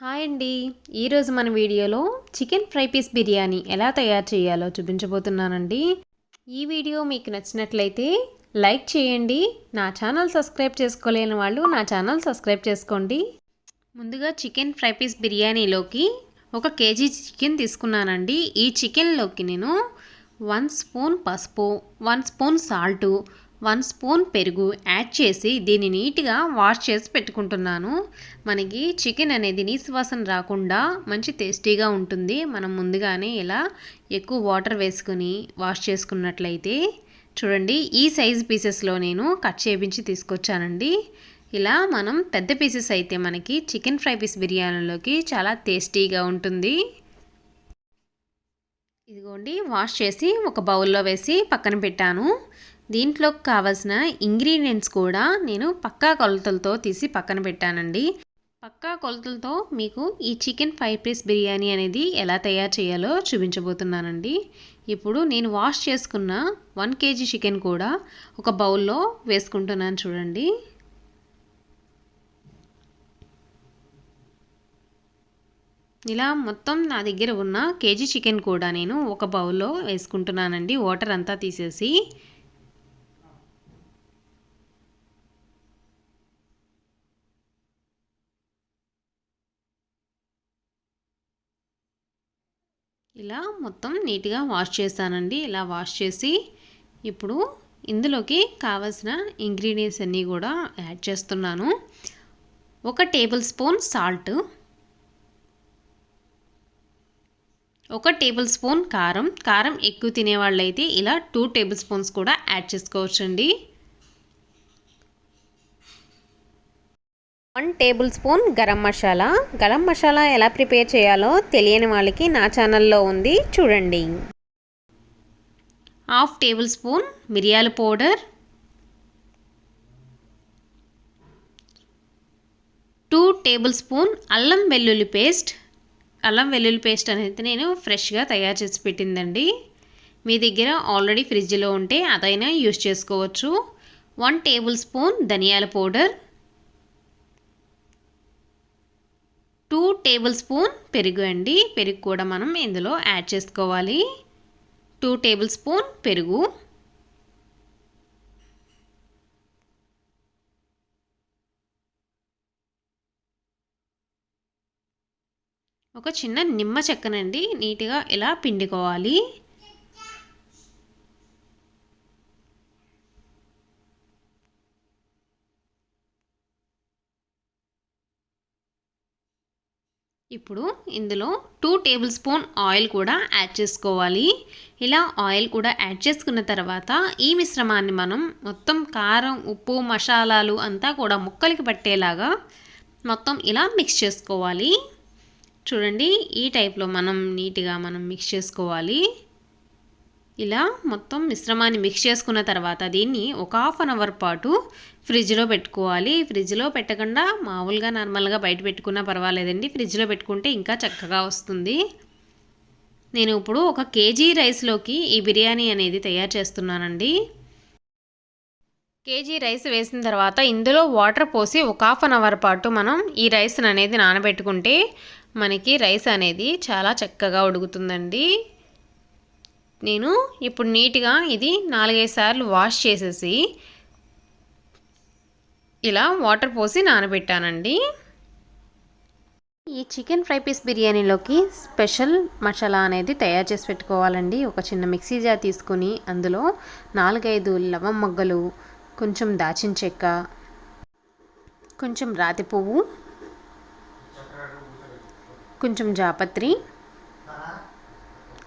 Hi అండి. ఈరోజు మన వీడియోలో చికెన్ ఫ్రై పీస్ బిర్యానీ ఎలా తయారు చేయాలో చూపించబోతున్నానండి. ఈ వీడియో మీకు నచ్చినట్లయితే లైక్ చేయండి. నా ఛానల్ సబ్స్క్రైబ్ చేసుకోలేని వాళ్ళు నా ఛానల్ సబ్స్క్రైబ్ చేసుకోండి. ముందుగా చికెన్ ఫ్రై పీస్ బిర్యానీలోకి 1 కేజీ చికెన్ తీసుకున్నానండి. ఈ చికెన్లోకి నేను 1 స్పూన్ పసుపు, 1 స్పూన్ సాల్టు, 1 స్పూన్ పెరుగు యాడ్ చేసి దీన్ని నీట్గా వాష్ చేసి పెట్టుకుంటున్నాను. మనకి చికెన్ అనేది నీసు వాసన రాకుండా మంచి టేస్టీగా ఉంటుంది. మనం ముందుగానే ఇలా ఎక్కువ వాటర్ వేసుకుని వాష్ చేసుకున్నట్లయితే చూడండి, ఈ సైజ్ పీసెస్లో నేను కట్ చేయించి తీసుకొచ్చానండి. ఇలా మనం పెద్ద పీసెస్ అయితే మనకి చికెన్ ఫ్రై పీస్ బిర్యానీలోకి చాలా టేస్టీగా ఉంటుంది. ఇదిగోండి, వాష్ చేసి ఒక బౌల్లో వేసి పక్కన పెట్టాను. దీంట్లోకి కావాల్సిన ఇంగ్రీడియంట్స్ కూడా నేను పక్కా కొలతలతో తీసి పక్కన పెట్టానండి. పక్కా కొలతలతో మీకు ఈ చికెన్ ఫ్రై పీస్ బిర్యానీ అనేది ఎలా తయారు చేయాలో చూపించబోతున్నానండి. ఇప్పుడు నేను వాష్ చేసుకున్న 1 కేజీ చికెన్ కూడా ఒక బౌల్లో వేసుకుంటున్నాను. చూడండి, ఇలా మొత్తం నా దగ్గర ఉన్న కేజీ చికెన్ కూడా నేను ఒక బౌల్లో వేసుకుంటున్నానండి, వాటర్ అంతా తీసేసి. ఇలా మొత్తం నీట్గా వాష్ చేస్తానండి. ఇలా వాష్ చేసి ఇప్పుడు ఇందులోకి కావాల్సిన ఇంగ్రీడియంట్స్ అన్నీ కూడా యాడ్ చేస్తున్నాను. 1 table spoon salt, 1 table spoon కారం. కారం ఎక్కువ తినేవాళ్ళైతే ఇలా 2 టేబుల్ స్పూన్స్ కూడా యాడ్ చేసుకోవచ్చండి. 1 టేబుల్ స్పూన్ గరం మసాలా. గరం మసాలా ఎలా ప్రిపేర్ చేయాలో తెలియని వాళ్ళకి నా ఛానల్లో ఉంది, చూడండి. 1/2 టేబుల్ స్పూన్ మిరియాల పౌడర్, 2 టేబుల్ స్పూన్ అల్లం వెల్లుల్లి పేస్ట్. అల్లం వెల్లుల్లి పేస్ట్ అనేది నేను ఫ్రెష్గా తయారు చేసి పెట్టిందండి. మీ దగ్గర ఆల్రెడీ ఫ్రిడ్జ్లో ఉంటే అదైనా యూస్ చేసుకోవచ్చు. 1 టేబుల్ స్పూన్ ధనియాల పౌడర్, 2 టేబుల్ స్పూన్ పెరుగు అండి. పెరుగు కూడా మనం ఇందులో యాడ్ చేసుకోవాలి. 2 టేబుల్ స్పూన్ పెరుగు, ఒక చిన్న నిమ్మ చెక్కనండి నీట్గా ఇలా పిండుకోవాలి. ఇప్పుడు ఇందులో 2 టేబుల్ స్పూన్ ఆయిల్ కూడా యాడ్ చేసుకోవాలి. ఇలా ఆయిల్ కూడా యాడ్ చేసుకున్న తర్వాత ఈ మిశ్రమాన్ని మనం మొత్తం కారం, ఉప్పు, మసాలాలు అంతా కూడా ముక్కలకి పట్టేలాగా మొత్తం ఇలా మిక్స్ చేసుకోవాలి. చూడండి, ఈ టైప్లో మనం నీట్గా మిక్స్ చేసుకోవాలి. ఇలా మొత్తం మిశ్రమాన్ని మిక్స్ చేసుకున్న తర్వాత దీన్ని ఒక 1/2 అవర్ పాటు ఫ్రిడ్జ్లో పెట్టుకోవాలి. ఫ్రిడ్జ్లో పెట్టకుండా మామూలుగా నార్మల్గా బయట పెట్టుకున్నా పర్వాలేదండి. ఫ్రిడ్జ్లో పెట్టుకుంటే ఇంకా చక్కగా వస్తుంది. నేను ఇప్పుడు 1 కేజీ రైస్లోకి ఈ బిర్యానీ అనేది తయారు చేస్తున్నానండి. కేజీ రైస్ వేసిన తర్వాత ఇందులో వాటర్ పోసి ఒక 1/2 అవర్ పాటు మనం ఈ రైస్ అనేది నానబెట్టుకుంటే మనకి రైస్ అనేది చాలా చక్కగా ఉడుకుతుందండి. నేను ఇప్పుడు నీట్గా ఇది 4-5 సార్లు వాష్ చేసేసి ఇలా వాటర్ పోసి నానబెట్టానండి. ఈ చికెన్ ఫ్రై పీస్ బిర్యానీలోకి స్పెషల్ మసాలా అనేది తయారు చేసి పెట్టుకోవాలండి. ఒక చిన్న మిక్సీ జార్ తీసుకొని అందులో 4-5 లవం మొగ్గలు, కొంచెం దాచిన చెక్క, కొంచెం రాతి పువ్వు, కొంచెం జాపత్రి,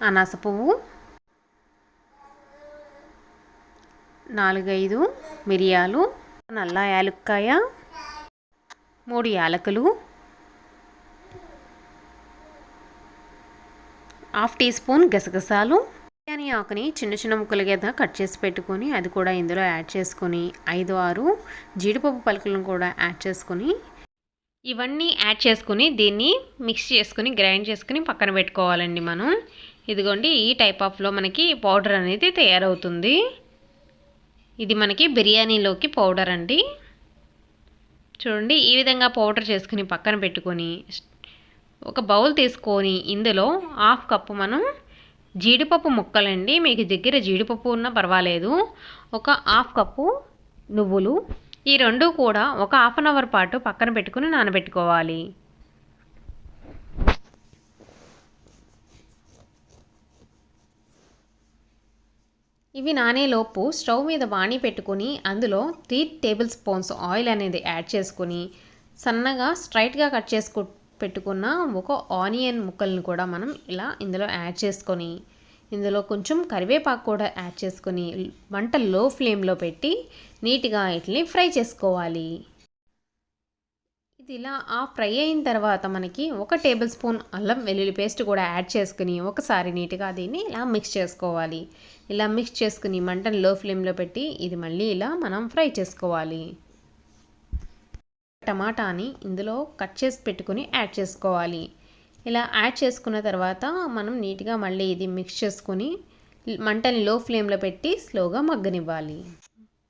అనాస పువ్వు, 4-5 మిరియాలు, నల్ల యాలక్కాయ, 3 యాలకులు, 1/2 టీ స్పూన్ గసగసాలు. బిర్యానీ ఆకుని చిన్న చిన్న ముక్కలుగా కట్ చేసి పెట్టుకొని అది కూడా ఇందులో యాడ్ చేసుకొని 5-6 జీడిపప్పు పలుకులను కూడా యాడ్ చేసుకొని ఇవన్నీ యాడ్ చేసుకుని దీన్ని మిక్స్ చేసుకుని గ్రైండ్ చేసుకుని పక్కన పెట్టుకోవాలండి మనం. ఇదిగోండి, ఈ టైప్ ఆఫ్లో మనకి పౌడర్ అనేది తయారవుతుంది. ఇది మనకి బిర్యానీలోకి పౌడర్ అండి. చూడండి, ఈ విధంగా పౌడర్ చేసుకుని పక్కన పెట్టుకొని ఒక బౌల్ తీసుకొని ఇందులో హాఫ్ కప్పు మనం జీడిపప్పు ముక్కలండి, మీకు దగ్గర జీడిపప్పు ఉన్నా పర్వాలేదు, ఒక హాఫ్ కప్పు నువ్వులు, ఈ రెండు కూడా ఒక హాఫ్ అన్ అవర్ పాటు పక్కన పెట్టుకుని నానబెట్టుకోవాలి. ఇవి నానేలోపు స్టవ్ మీద బాణీ పెట్టుకొని అందులో 3 టేబుల్ స్పూన్స్ ఆయిల్ అనేది యాడ్ చేసుకొని సన్నగా స్ట్రైట్గా కట్ చేసుకు పెట్టుకున్న ఒక ఆనియన్ ముక్కల్ని కూడా మనం ఇలా ఇందులో యాడ్ చేసుకొని ఇందులో కొంచెం కరివేపాకు కూడా యాడ్ చేసుకొని మంట లో ఫ్లేమ్లో పెట్టి నీట్గా వీటిని ఫ్రై చేసుకోవాలి. ఇది ఇలా ఫ్రై అయిన తర్వాత మనకి ఒక టేబుల్ స్పూన్ అల్లం వెల్లుల్లి పేస్ట్ కూడా యాడ్ చేసుకుని ఒకసారి నీట్గా దీన్ని ఇలా మిక్స్ చేసుకోవాలి. ఇలా మిక్స్ చేసుకుని మంటను లో ఫ్లేమ్లో పెట్టి ఇది మళ్ళీ ఇలా మనం ఫ్రై చేసుకోవాలి. టమాటాని ఇందులో కట్ చేసి పెట్టుకుని యాడ్ చేసుకోవాలి. ఇలా యాడ్ చేసుకున్న తర్వాత మనం నీట్గా మళ్ళీ ఇది మిక్స్ చేసుకుని మంటని లో ఫ్లేమ్లో పెట్టి స్లోగా మగ్గనివ్వాలి.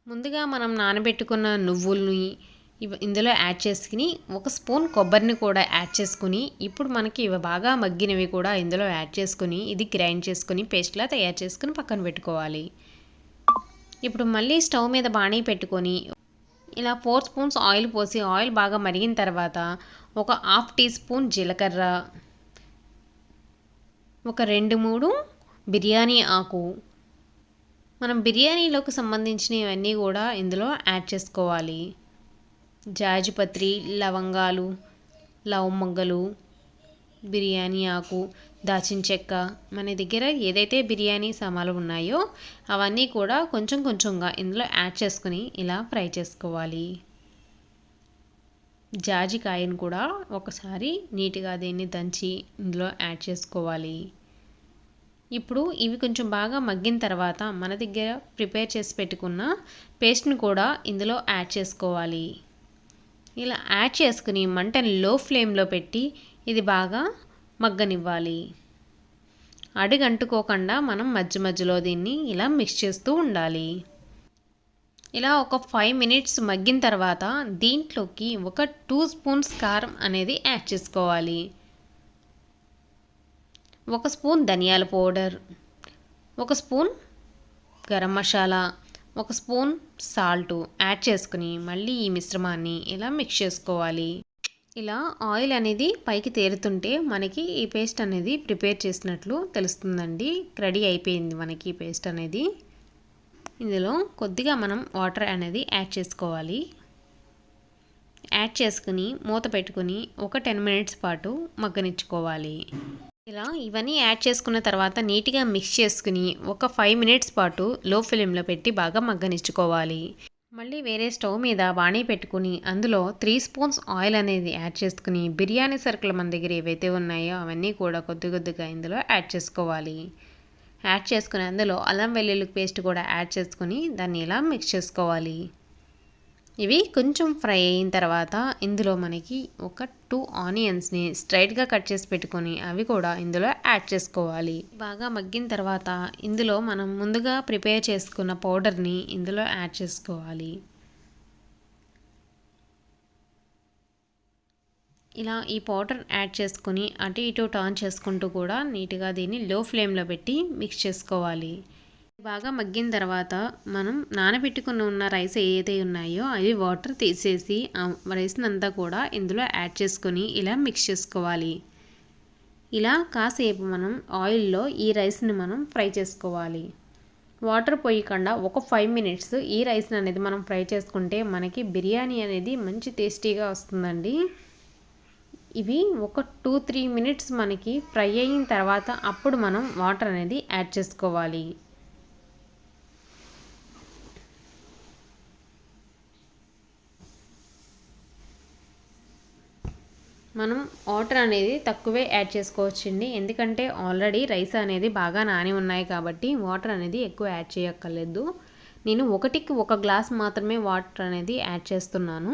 ముందుగా మనం నానబెట్టుకున్న నువ్వుల్ని ఇందులో యాడ్ చేసుకుని ఒక స్పూన్ కొబ్బరిని కూడా యాడ్ చేసుకుని ఇప్పుడు మనకి ఇవి బాగా మగ్గినవి కూడా ఇందులో యాడ్ చేసుకుని ఇది గ్రైండ్ చేసుకుని పేస్ట్లా తయారు చేసుకుని పక్కన పెట్టుకోవాలి. ఇప్పుడు మళ్ళీ స్టవ్ మీద బాణీ పెట్టుకొని ఇలా 4 స్పూన్స్ ఆయిల్ పోసి ఆయిల్ బాగా మరిగిన తర్వాత ఒక హాఫ్ టీ స్పూన్ జీలకర్ర, ఒక 2-3 బిర్యానీ ఆకు, మనం బిర్యానీలోకి సంబంధించినవన్నీ కూడా ఇందులో యాడ్ చేసుకోవాలి. జాజిపత్రి, లవంగాలు, లవంగలు, బిర్యానీ ఆకు, దాచిన చెక్క, మన దగ్గర ఏదైతే బిర్యానీ సామాన్లు ఉన్నాయో అవన్నీ కూడా కొంచెం కొంచెంగా ఇందులో యాడ్ చేసుకుని ఇలా ఫ్రై చేసుకోవాలి. జాజికాయను కూడా ఒకసారి నీట్గా దీన్ని దంచి ఇందులో యాడ్ చేసుకోవాలి. ఇప్పుడు ఇవి కొంచెం బాగా మగ్గిన తర్వాత మన దగ్గర ప్రిపేర్ చేసి పెట్టుకున్న పేస్ట్ని కూడా ఇందులో యాడ్ చేసుకోవాలి. ఇలా యాడ్ చేసుకుని మంటని లో ఫ్లేమ్లో పెట్టి ఇది బాగా మగ్గనివ్వాలి. అడుగంటుకోకుండా మనం మధ్య మధ్యలో దీన్ని ఇలా మిక్స్ చేస్తూ ఉండాలి. ఇలా ఒక 5 మినిట్స్ మగ్గిన తర్వాత దీంట్లోకి ఒక 2 స్పూన్స్ కారం అనేది యాడ్ చేసుకోవాలి. 1 స్పూన్ ధనియాల powder, 1 spoon garam masala, 1 spoon salt add చేసుకుని మళ్ళీ ఈ మిశ్రమాన్ని ఇలా మిక్స్ చేసుకోవాలి. ఇలా ఆయిల్ అనేది పైకి తేరుతుంటే మనకి ఈ పేస్ట్ అనేది ప్రిపేర్ చేసినట్లు తెలుస్తుందండి. రెడీ అయిపోయింది మనకి ఈ పేస్ట్ అనేది. ఇందులో కొద్దిగా మనం వాటర్ అనేది యాడ్ చేసుకోవాలి. యాడ్ చేసుకుని మూత పెట్టుకుని ఒక 10 మినిట్స్ పాటు మగ్గనిచ్చుకోవాలి. ఇలా ఇవన్నీ యాడ్ చేసుకున్న తర్వాత నీట్గా మిక్స్ చేసుకుని ఒక 5 మినిట్స్ పాటు లో ఫ్లేమ్లో పెట్టి బాగా మగ్గనిచ్చుకోవాలి. మళ్ళీ వేరే స్టవ్ మీద బాణీ పెట్టుకుని అందులో 3 స్పూన్స్ ఆయిల్ అనేది యాడ్ చేసుకుని బిర్యానీ సరుకులు మన దగ్గర ఏవైతే ఉన్నాయో అవన్నీ కూడా కొద్ది కొద్దిగా ఇందులో యాడ్ చేసుకోవాలి. యాడ్ చేసుకుని అందులో అల్లం వెల్లుల్లి పేస్ట్ కూడా యాడ్ చేసుకుని దాన్ని ఇలా మిక్స్ చేసుకోవాలి. ఇవి కొంచెం ఫ్రై అయిన తర్వాత ఇందులో మనకి ఒక 2 ఆనియన్స్ని స్ట్రైట్గా కట్ చేసి పెట్టుకొని అవి కూడా ఇందులో యాడ్ చేసుకోవాలి. బాగా మగ్గిన తర్వాత ఇందులో మనం ముందుగా ప్రిపేర్ చేసుకున్న పౌడర్ని ఇందులో యాడ్ చేసుకోవాలి. ఇలా ఈ పౌడర్ యాడ్ చేసుకొని అటు ఇటు టర్న్ చేసుకుంటూ కూడా నీట్గా దీన్ని లో ఫ్లేమ్లో పెట్టి మిక్స్ చేసుకోవాలి. బాగా మగ్గిన తర్వాత మనం నానబెట్టుకుని ఉన్న రైస్ ఏదైతే ఉన్నాయో అవి వాటర్ తీసేసి రైస్ని అంతా కూడా ఇందులో యాడ్ చేసుకొని ఇలా మిక్స్ చేసుకోవాలి. ఇలా కాసేపు మనం ఆయిల్లో ఈ రైస్ని మనం ఫ్రై చేసుకోవాలి. వాటర్ పోయకుండా ఒక 5 మినిట్స్ ఈ రైస్ని అనేది మనం ఫ్రై చేసుకుంటే మనకి బిర్యానీ అనేది మంచి టేస్టీగా వస్తుందండి. ఇవి ఒక 2-3 మినిట్స్ మనకి ఫ్రై అయిన తర్వాత అప్పుడు మనం వాటర్ అనేది యాడ్ చేసుకోవాలి. మనం వాటర్ అనేది తక్కువే యాడ్ చేసుకోవచ్చండి, ఎందుకంటే ఆల్రెడీ రైస్ అనేది బాగా నాని ఉన్నాయి కాబట్టి వాటర్ అనేది ఎక్కువ యాడ్ చేయక్కర్లేదు. నేను 1కి 1 గ్లాస్ మాత్రమే వాటర్ అనేది యాడ్ చేస్తున్నాను.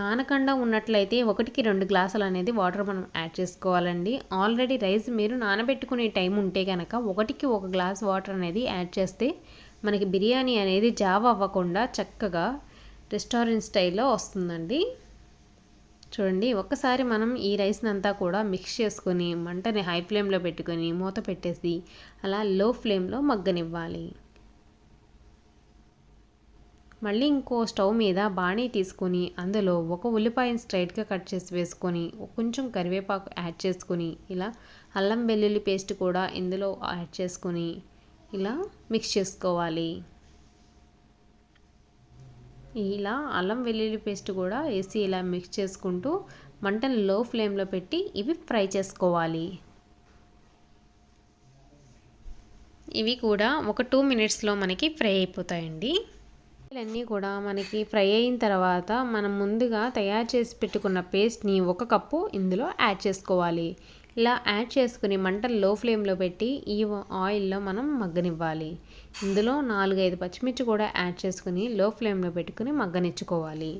నానకుండా ఉన్నట్లయితే 1కి 2 గ్లాసులు అనేది వాటర్ మనం యాడ్ చేసుకోవాలండి. ఆల్రెడీ రైస్ మీరు నానబెట్టుకునే టైం ఉంటే కనుక 1కి 1 గ్లాస్ వాటర్ అనేది యాడ్ చేస్తే మనకి బిర్యానీ అనేది జావ అవ్వకుండా చక్కగా రెస్టారెంట్ స్టైల్లో వస్తుందండి. చూడండి ఒక్కసారి మనం ఈ రైస్ని అంతా కూడా మిక్స్ చేసుకొని మంటని హై ఫ్లేమ్లో పెట్టుకొని మూత పెట్టేసి అలా లో ఫ్లేమ్లో మగ్గనివ్వాలి. మళ్ళీ ఇంకో స్టవ్ మీద బాణీ తీసుకొని అందులో ఒక ఉల్లిపాయని స్ట్రైట్గా కట్ చేసి వేసుకొని కొంచెం కరివేపాకు యాడ్ చేసుకొని ఇలా అల్లం వెల్లుల్లి పేస్ట్ కూడా ఇందులో యాడ్ చేసుకొని ఇలా మిక్స్ చేసుకోవాలి. ఇలా అల్లం వెల్లుల్లి పేస్ట్ కూడా వేసి ఇలా మిక్స్ చేసుకుంటూ మంటను లో ఫ్లేమ్లో పెట్టి ఇవి ఫ్రై చేసుకోవాలి. ఇవి కూడా ఒక 2 మినిట్స్లో మనకి ఫ్రై అయిపోతాయండి. ఇవన్నీ కూడా మనకి ఫ్రై అయిన తర్వాత మనం ముందుగా తయారు చేసి పెట్టుకున్న పేస్ట్ని 1 కప్పు ఇందులో యాడ్ చేసుకోవాలి. ఇలా యాడ్ చేసుకుని మంటను లో ఫ్లేమ్లో పెట్టి ఈ ఆయిల్లో మనం మగ్గనివ్వాలి. ఇందులో 4-5 పచ్చిమిర్చి కూడా యాడ్ చేసుకుని లో ఫ్లేమ్లో పెట్టుకుని మగ్గనిచ్చుకోవాలి.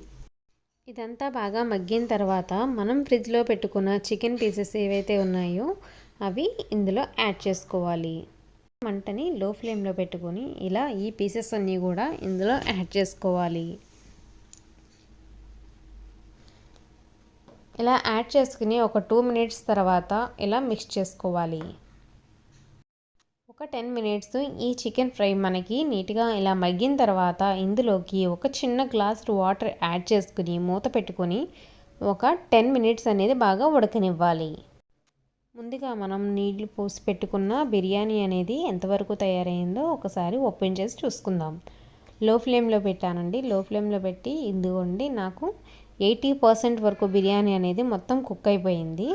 ఇదంతా బాగా మగ్గిన తర్వాత మనం ఫ్రిడ్జ్లో పెట్టుకున్న చికెన్ పీసెస్ ఏవైతే ఉన్నాయో అవి ఇందులో యాడ్ చేసుకోవాలి. మంటని లో ఫ్లేమ్లో పెట్టుకొని ఇలా ఈ పీసెస్ అన్నీ కూడా ఇందులో యాడ్ చేసుకోవాలి. ఇలా యాడ్ చేసుకుని ఒక 2 మినిట్స్ తర్వాత ఇలా మిక్స్ చేసుకోవాలి. ఒక 10 మినిట్స్ ఈ చికెన్ ఫ్రై మనకి నీట్గా ఇలా మగ్గిన తర్వాత ఇందులోకి ఒక చిన్న గ్లాస్ వాటర్ యాడ్ చేసుకుని మూత పెట్టుకొని ఒక 10 మినిట్స్ అనేది బాగా ఉడకనివ్వాలి. ముందుగా మనం నీళ్లు పోసి పెట్టుకున్న బిర్యానీ అనేది ఎంతవరకు తయారైందో ఒకసారి ఓపెన్ చేసి చూసుకుందాం. లో ఫ్లేమ్లో పెట్టానండి. లో ఫ్లేమ్లో పెట్టి ఇదిగోండి నాకు 80% వరకు బిర్యానీ అనేది మొత్తం కుక్ అయిపోయింది.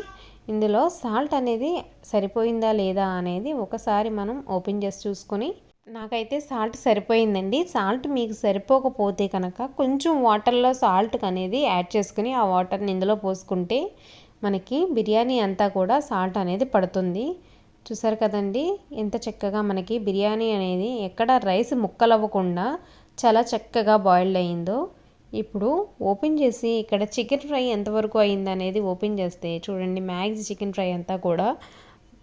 ఇందులో సాల్ట్ అనేది సరిపోయిందా లేదా అనేది ఒకసారి మనం ఓపెన్ చేసి చూసుకొని నాకైతే సాల్ట్ సరిపోయిందండి. సాల్ట్ మీకు సరిపోకపోతే కనుక కొంచెం వాటర్లో సాల్ట్ అనేది యాడ్ చేసుకుని ఆ వాటర్ని ఇందులో పోసుకుంటే మనకి బిర్యానీ అంతా కూడా సాల్ట్ అనేది పడుతుంది. చూసారు కదండి ఎంత చక్కగా మనకి బిర్యానీ అనేది ఎక్కడ రైస్ ముక్కలవ్వకుండా చాలా చక్కగా బాయిల్డ్ అయిందో. ఇప్పుడు ఓపెన్ చేసి ఇక్కడ చికెన్ ఫ్రై ఎంతవరకు అయింది అనేది ఓపెన్ చేస్తే చూడండి మ్యాక్స్ చికెన్ ఫ్రై అంతా కూడా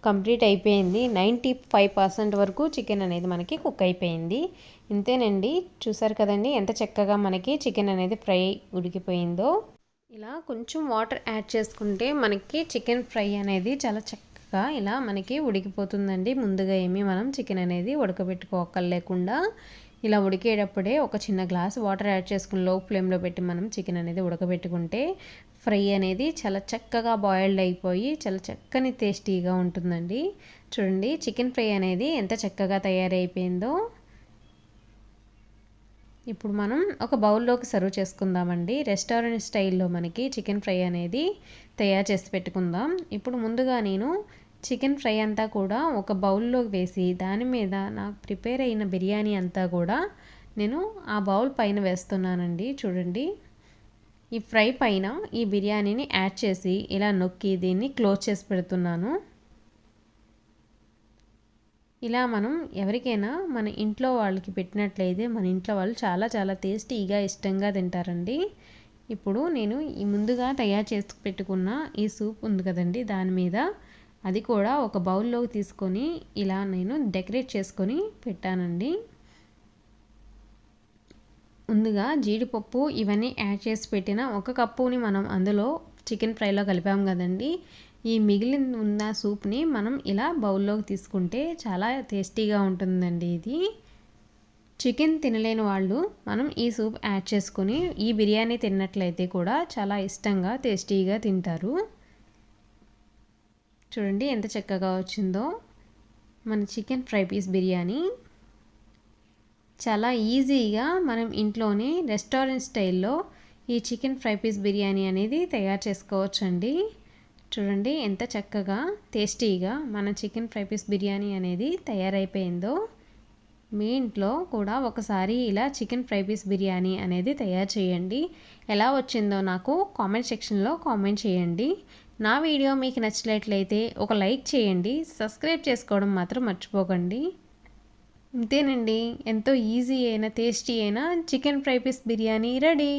కంప్లీట్ అయిపోయింది. 95% వరకు చికెన్ అనేది మనకి కుక్ అయిపోయింది. ఇంతేనండి. చూసారు కదండి ఎంత చక్కగా మనకి చికెన్ అనేది ఫ్రై ఉడికిపోయిందో. ఇలా కొంచెం వాటర్ యాడ్ చేసుకుంటే మనకి చికెన్ ఫ్రై అనేది చాలా చక్కగా ఇలా మనకి ఉడికిపోతుందండి. ముందుగా ఏమీ మనం చికెన్ అనేది ఉడకబెట్టుకోకలేకుండా ఇలా ఉడికేటప్పుడే ఒక చిన్న గ్లాస్ వాటర్ యాడ్ చేసుకుని లో ఫ్లేమ్లో పెట్టి మనం చికెన్ అనేది ఉడకబెట్టుకుంటే ఫ్రై అనేది చాలా చక్కగా బాయిల్డ్ అయిపోయి చాలా చక్కని టేస్టీగా ఉంటుందండి. చూడండి చికెన్ ఫ్రై అనేది ఎంత చక్కగా తయారైపోయిందో. ఇప్పుడు మనం ఒక బౌల్లోకి సర్వ్ చేసుకుందామండి. రెస్టారెంట్ స్టైల్లో మనకి చికెన్ ఫ్రై అనేది తయారు చేసి పెట్టుకుందాం. ఇప్పుడు ముందుగా నేను చికెన్ ఫ్రై అంతా కూడా ఒక బౌల్లోకి వేసి దాని మీద నాకు ప్రిపేర్ అయిన బిర్యానీ అంతా కూడా నేను ఆ బౌల్ పైన వేస్తున్నానండి. చూడండి ఈ ఫ్రై పైన ఈ బిర్యానీని యాడ్ చేసి ఇలా నొక్కి దీన్ని క్లోజ్ చేసి పెడుతున్నాను. ఇలా మనం ఎవరికైనా మన ఇంట్లో వాళ్ళకి పెట్టినట్లయితే మన ఇంట్లో వాళ్ళు చాలా చాలా టేస్టీగా ఇష్టంగా తింటారండి. ఇప్పుడు నేను ఈ ముందుగా తయారు చేసి పెట్టుకున్న ఈ సూప్ ఉంది కదండి దాని మీద అది కూడా ఒక బౌల్లోకి తీసుకొని ఇలా నేను డెకరేట్ చేసుకొని పెట్టానండి. ముందుగా జీడిపప్పు ఇవన్నీ యాడ్ చేసి పెట్టిన 1 కప్పుని మనం అందులో చికెన్ ఫ్రైలో కలిపాం కదండి. ఈ మిగిలిన ఉన్న సూప్ని మనం ఇలా బౌల్లోకి తీసుకుంటే చాలా టేస్టీగా ఉంటుందండి. ఇది చికెన్ తినలేని వాళ్ళు మనం ఈ సూప్ యాడ్ చేసుకొని ఈ బిర్యానీ తిన్నట్లయితే కూడా చాలా ఇష్టంగా టేస్టీగా తింటారు. చూడండి ఎంత చక్కగా వచ్చిందో మన చికెన్ ఫ్రై పీస్ బిర్యానీ. చాలా ఈజీగా మనం ఇంట్లోనే రెస్టారెంట్ స్టైల్లో ఈ చికెన్ ఫ్రై పీస్ బిర్యానీ అనేది తయారు చేసుకోవచ్చండి. చూడండి ఎంత చక్కగా టేస్టీగా మన చికెన్ ఫ్రై పీస్ బిర్యానీ అనేది తయారైపోయిందో. మీ ఇంట్లో కూడా ఒకసారి ఇలా చికెన్ ఫ్రై పీస్ బిర్యానీ అనేది తయారు చేయండి. ఎలా వచ్చిందో నాకు కామెంట్ సెక్షన్లో కామెంట్ చేయండి. నా వీడియో మీకు నచ్చినట్లయితే ఒక లైక్ చేయండి. సబ్స్క్రైబ్ చేసుకోవడం మాత్రం మర్చిపోకండి. ఇంతేనండి, ఎంతో ఈజీ అయిన టేస్టీ అయిన chicken fry piece biryani ready.